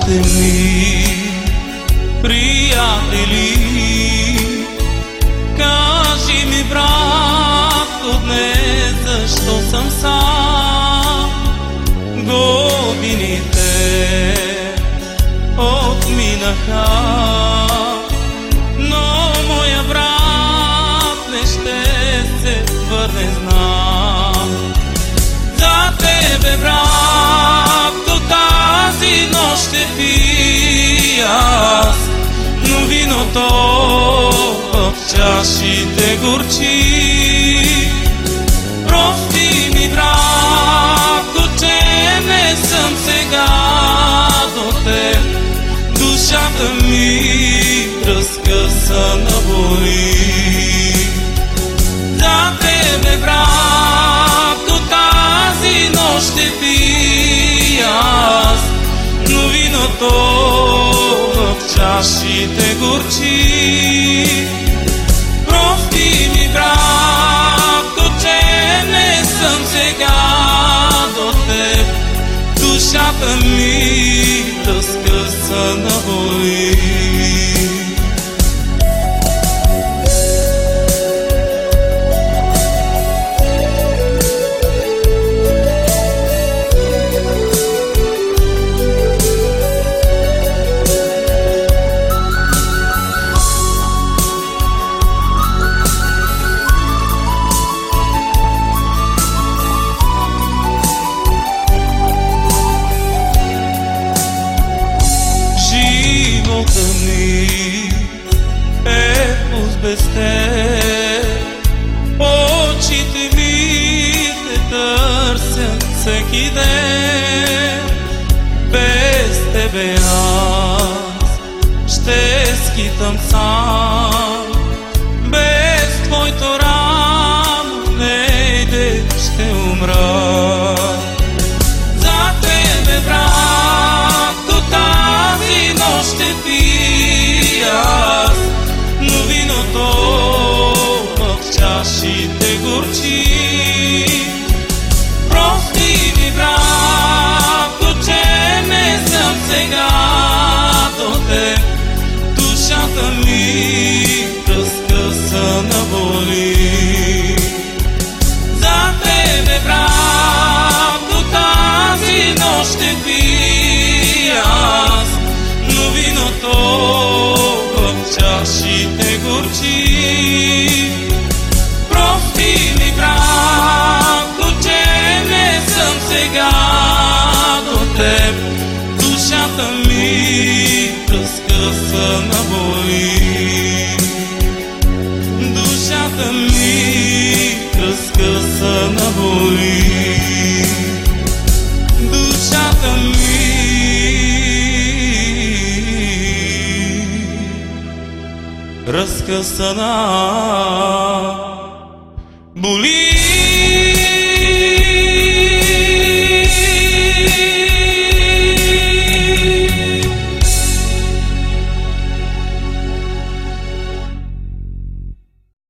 нощите ми, приятели. Кажи ми, братко, днес защо съм сам? Годините отминаха, но моя брат не ще се върне, знам. За тебе, братко, тази нощ ще пия аз, но виното в чашите горчи. Прости ми, братко, че не съм сега до теб, душата ми разкъсана боли. За тебе, братко, тази нощ ще пия аз, но виното в чашите горчи. Прости ми, братко, че не съм сега до теб, душата ми разкъсана боли. Живота ми е пуст без теб, очите ми те търсят всеки ден. Без тебе аз ще скитам сам, без твоето рамо нейде ще умра. За тебе, братко, тази нощ ще пия аз, но виното в чашите горчи. Прости ми, братко, че не съм сега до теб, душата ми разкъсана боли. За тебе, братко, тази нощ ще пия аз, но виното в чашите горчи. Прости ми, братко, че не съм сега до теб, душата ми разкъсана боли. Душата ми разкъсана боли. Душата ми разкъсана боли.